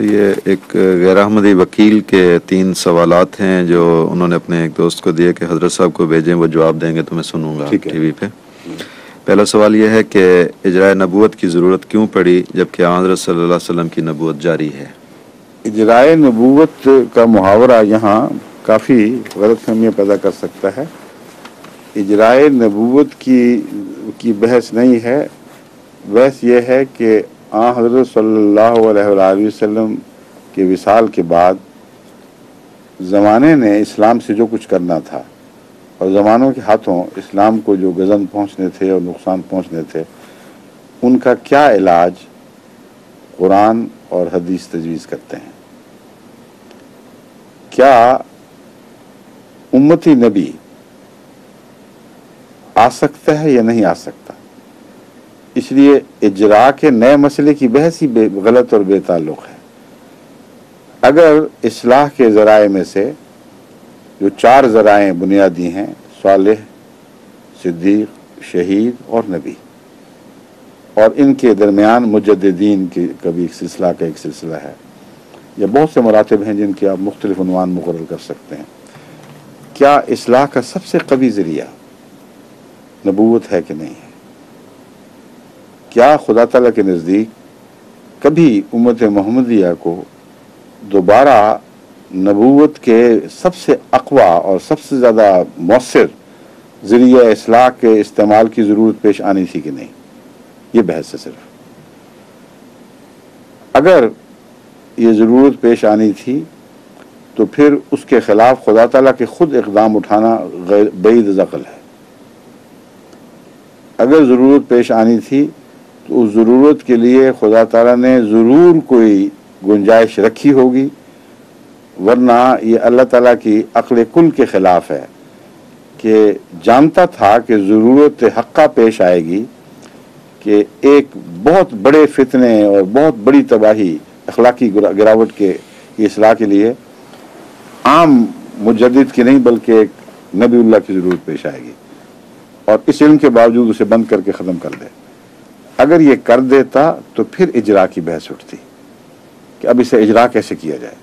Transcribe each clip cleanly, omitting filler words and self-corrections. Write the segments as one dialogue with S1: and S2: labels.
S1: یہ ایک غیر احمدی وکیل کے 3 سوالات ہیں جو انہوں نے اپنے ایک دوست کو دیے کہ حضرت صاحب کو بھیجیں، وہ جواب دیں گے تو میں سنوں گا ٹی وی پہ۔ پہلا سوال یہ ہے کہ اجراء نبوت کی ضرورت کیوں پڑی جبکہ حضرت صلی اللہ علیہ وسلم کی نبوت جاری ہے؟
S2: اجراء نبوت کا محاورہ یہاں کافی غلط فہمیاں پیدا کر سکتا ہے۔ اجراء نبوت کی بحث نہیں ہے، بحث یہ ہے کہ حضرت صلی اللہ علیہ وآلہ وسلم کے وصال کے بعد زمانے نے اسلام سے جو کچھ کرنا تھا اور زمانوں کے ہاتھوں اسلام کو جو غضب پہنچنے تھے اور نقصان پہنچنے تھے، ان کا کیا علاج قرآن اور حدیث تجویز کرتے ہیں۔ کیا امتی نبی آ سکتا ہے یا نہیں آ سکتا؟ اس لیے اجراء کے نئے مسئلے کی بحث ہی غلط اور بے تعلق ہے۔ اگر اصلاح کے ذرائع میں سے جو 4 ذرائع بنیادی ہیں، صالح، صدیق، شہید اور نبی، اور ان کے درمیان مجددین کی کبھی ایک سلسلہ ہے، یا بہت سے مراتب ہیں جن کے آپ مختلف عنوان مقرر کر سکتے ہیں، کیا اصلاح کا سب سے قوی ذریعہ نبوت ہے کہ نہیں ہے؟ کیا خدا تعالیٰ کے نزدیک کبھی امت محمدیہ کو دوبارہ نبوت کے سب سے اقوی اور سب سے زیادہ مؤثر ذریعہ اصلاح کے استعمال کی ضرورت پیش آنی تھی کہ نہیں؟ یہ بحث ہے صرف۔ اگر یہ ضرورت پیش آنی تھی تو پھر اس کے خلاف خدا تعالیٰ کے خود اقدام اٹھانا بعید از عقل ہے۔ اگر ضرورت پیش آنی تھی تو اس ضرورت کے لیے خدا تعالیٰ نے ضرور کوئی گنجائش رکھی ہوگی، ورنہ یہ اللہ تعالیٰ کی عقل کل کے خلاف ہے کہ جانتا تھا کہ ضرورت حقہ پیش آئے گی کہ ایک بہت بڑے فتنے اور بہت بڑی تباہی اخلاقی گراوٹ کے اصلاح کے لیے عام مجدد کی نہیں بلکہ ایک نبی اللہ کی ضرورت پیش آئے گی، اور اس علم کے باوجود اسے بند کر کے ختم کر دے۔ اگر یہ کر دیتا تو پھر اجراء کی بحث اٹھتی کہ اب اسے اجراء کیسے کیا جائے۔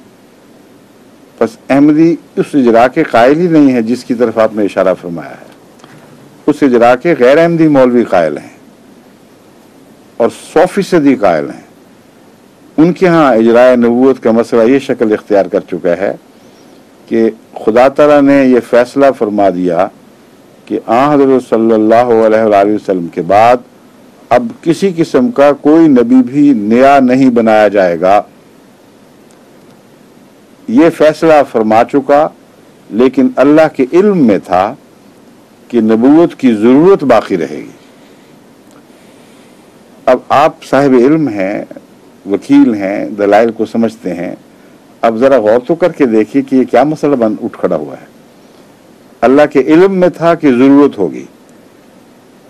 S2: بس احمدی اس اجراء کے قائل ہی نہیں ہے جس کی طرف آپ نے اشارہ فرمایا ہے، اس اجراء کے غیر احمدی مولوی قائل ہیں اور 100% قائل ہیں۔ ان کے ہاں اجراء نبوت کا مسئلہ یہ شکل اختیار کر چکا ہے کہ خدا تعالیٰ نے یہ فیصلہ فرما دیا کہ حضرت صلی اللہ علیہ وآلہ وسلم کے بعد اب کسی قسم کا کوئی نبی بھی نیا نہیں بنایا جائے گا۔ یہ فیصلہ فرما چکا، لیکن اللہ کے علم میں تھا کہ نبوت کی ضرورت باقی رہے گی۔ اب آپ صاحب علم ہیں، وکیل ہیں، دلائل کو سمجھتے ہیں، اب ذرا غور تو کر کے دیکھیے کہ یہ کیا مسئلہ اٹھ کھڑا ہوا ہے۔ اللہ کے علم میں تھا کہ ضرورت ہوگی،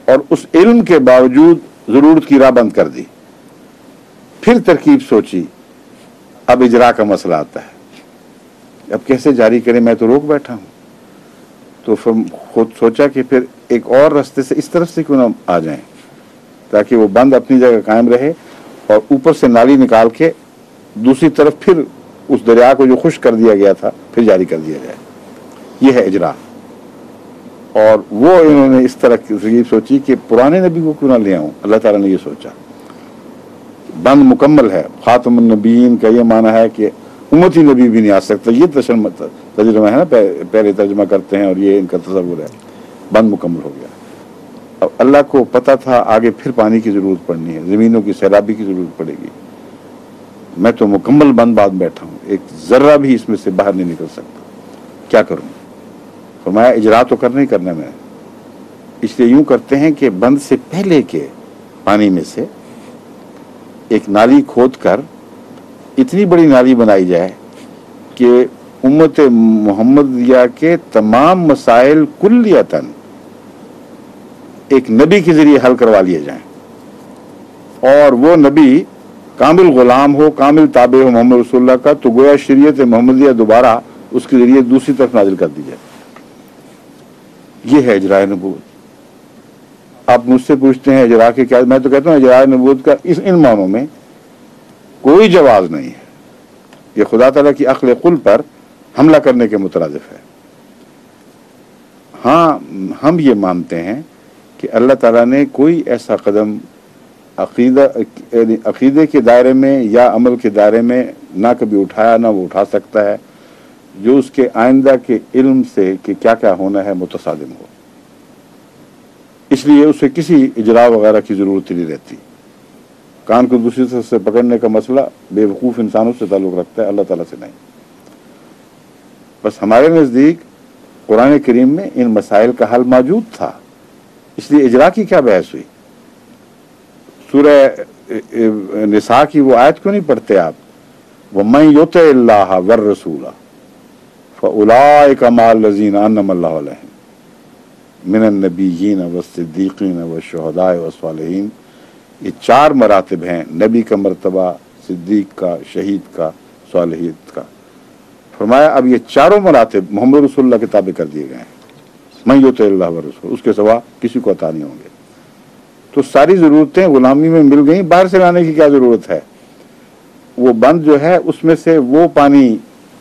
S2: اور اس علم کے باوجود ضرورت کی راہ بند کر دی۔ پھر ترکیب سوچی، اب اجراء کا مسئلہ آتا ہے، اب کیسے جاری کریں؟ میں تو روک بیٹھا ہوں۔ تو خود سوچا کہ پھر ایک اور راستے سے اس طرف سے کیوں نہ آ جائیں تاکہ وہ بند اپنی جگہ قائم رہے، اور اوپر سے نالی نکال کے دوسری طرف پھر اس دریا کو جو خشک کر دیا گیا تھا پھر جاری کر دیا جائے۔ یہ ہے اجراء۔ اور وہ انہوں نے اس طرح کی سوچی کہ پرانے نبی کو کیوں نہ لے آؤں۔ اللہ تعالیٰ نے یہ سوچا، بند مکمل ہے۔ خاتم النبیین کا یہ معنی ہے کہ امتی نبی بھی نہیں آ سکتا، یہ ترجمہ ہے نا، پہلے ترجمہ کرتے ہیں اور یہ ان کا تصور ہے۔ بند مکمل ہو گیا۔ اب اللہ کو پتہ تھا آگے پھر پانی کی ضرورت پڑنی ہے، زمینوں کی سیلابی کی ضرورت پڑے گی۔ میں تو مکمل بند بعد بیٹھا ہوں، ایک ذرہ بھی اس میں سے باہر نہیں نکل سکتا، کیا کروں؟ فرمایا اجراء تو کرنا ہی کرنا میں، اس لیے یوں کرتے ہیں کہ بند سے پہلے کے پانی میں سے ایک نالی کھود کر اتنی بڑی نالی بنائی جائے کہ امت محمدیہ کے تمام مسائل کلیتاً ایک نبی کے ذریعے حل کروا لیے جائیں، اور وہ نبی کامل غلام ہو، کامل تابع ہو محمد رسول اللہ کا، تو گویا شریعت محمدیہ دوبارہ اس کے ذریعے دوسری طرف نازل کر دی جائے۔ یہ ہے اجراء نبوت۔ آپ مجھ سے پوچھتے ہیں اجراء کے کیا، میں تو کہتا ہوں اجراء نبوت کا ان معنوں میں کوئی جواز نہیں ہے، یہ خدا تعالیٰ کی عقل قل پر حملہ کرنے کے مترادف ہے۔ ہاں ہم یہ مانتے ہیں کہ اللہ تعالیٰ نے کوئی ایسا قدم عقیدے کے دائرے میں یا عمل کے دائرے میں نہ کبھی اٹھایا نہ وہ اٹھا سکتا ہے جو اس کے آئندہ کے علم سے کہ کیا کیا ہونا ہے متصادم ہو، اس لیے اسے کسی اجرا وغیرہ کی ضرورت نہیں رہتی۔ کان کو دوسری طرف سے پکڑنے کا مسئلہ بے وقوف انسانوں سے تعلق رکھتا ہے، اللہ تعالیٰ سے نہیں۔ بس ہمارے نزدیک قرآن کریم میں ان مسائل کا حل موجود تھا، اس لیے اجرا کی کیا بحث ہوئی؟ سورہ نساء کی وہ آیت کیوں نہیں پڑھتے آپ؟ وَمَن يُطِعِ اللَّهَ وَالرَّسُولَ فَأُولَٰئِكَ مَعَ الَّذِينَ أَنْعَمَ اللَّهُ عَلَيْهِمْ مِنَ النَّبِيِّينَ وَالصِّدِّيقِينَ وَالشُّهَدَاءِ وَالصَّالِحِينَ۔ یہ 4 مراتب ہیں، نبی کا مرتبہ، صدیق کا، شہید کا، صالحین کا۔ فرمایا اب یہ 4 مراتب محمد رسول اللہ کے تابع کر دیے گئے ہیں، من یطع اللہ ورسول، اس کے سوا کسی کو عطا نہیں ہوں گے۔ تو ساری ضرورتیں غلامی میں مل گئیں، باہر سے لانے کی کیا ضرورت ہے؟ وہ بند جو ہے اس میں سے وہ پانی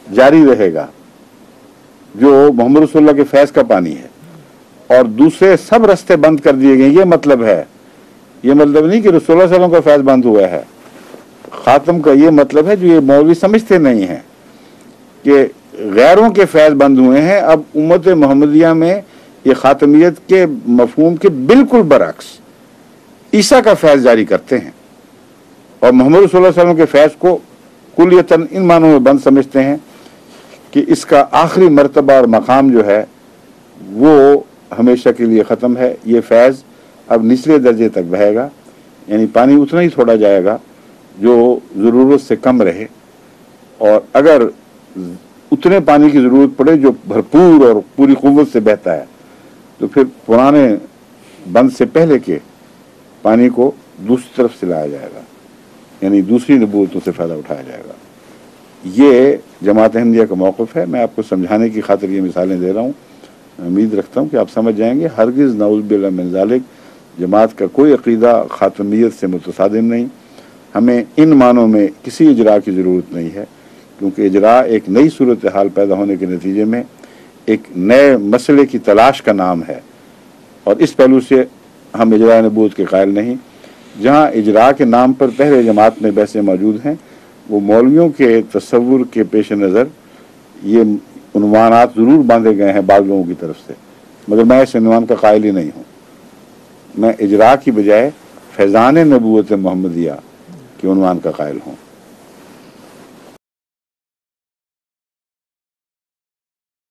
S2: جاری رہے گا جو محمد رسول اللہ کے فیض کا پانی ہے، اور دوسرے سب رستے بند کر دیے گئے۔ یہ مطلب ہے، یہ مطلب نہیں کہ رسول اللہ صلی اللہ علیہ وسلم کا فیض بند ہوا ہے۔ خاتم کا یہ مطلب ہے جو یہ مولوی سمجھتے نہیں ہیں کہ غیروں کے فیض بند ہوئے ہیں۔ اب امت محمدیہ میں یہ خاتمیت کے مفہوم کے بالکل برعکس عیسیٰ کا فیض جاری کرتے ہیں، اور محمد صلی اللہ علیہ وسلم کے فیض کو کلیتاً ان معنوں میں بند سمجھتے ہیں کہ اس کا آخری مرتبہ اور مقام جو ہے وہ ہمیشہ کے لیے ختم ہے۔ یہ فیض اب نچلے درجے تک بہے گا، یعنی پانی اتنا ہی چھوڑا جائے گا جو ضرورت سے کم رہے، اور اگر اتنے پانی کی ضرورت پڑے جو بھرپور اور پوری قوت سے بہتا ہے تو پھر پرانے بند سے پہلے کے پانی کو دوسری طرف سے لایا جائے گا، یعنی دوسری نبوتوں سے فائدہ اٹھایا جائے گا۔ یہ جماعت احمدیہ کا موقف ہے۔ میں آپ کو سمجھانے کی خاطر یہ مثالیں دے رہا ہوں، میں امید رکھتا ہوں کہ آپ سمجھ جائیں گے۔ ہرگز نعوذ باللہ من ذالک جماعت کا کوئی عقیدہ خاتمیت سے متصادم نہیں۔ ہمیں ان معنوں میں کسی اجرا کی ضرورت نہیں ہے، کیونکہ اجرا ایک نئی صورتحال پیدا ہونے کے نتیجے میں ایک نئے مسئلے کی تلاش کا نام ہے، اور اس پہلو سے ہم اجراء نبوت کے قائل نہیں۔ جہاں اجراء کے نام پر پہلے جماعت میں بحثیں موجود ہیں، وہ مولویوں کے تصور کے پیش نظر یہ عنوانات ضرور باندھے گئے ہیں بعض لوگوں کی طرف سے، مگر میں اس عنوان کا قائل ہی نہیں ہوں۔ میں اجراء کی بجائے فیضان نبوت محمدیہ کے عنوان کا قائل ہوں۔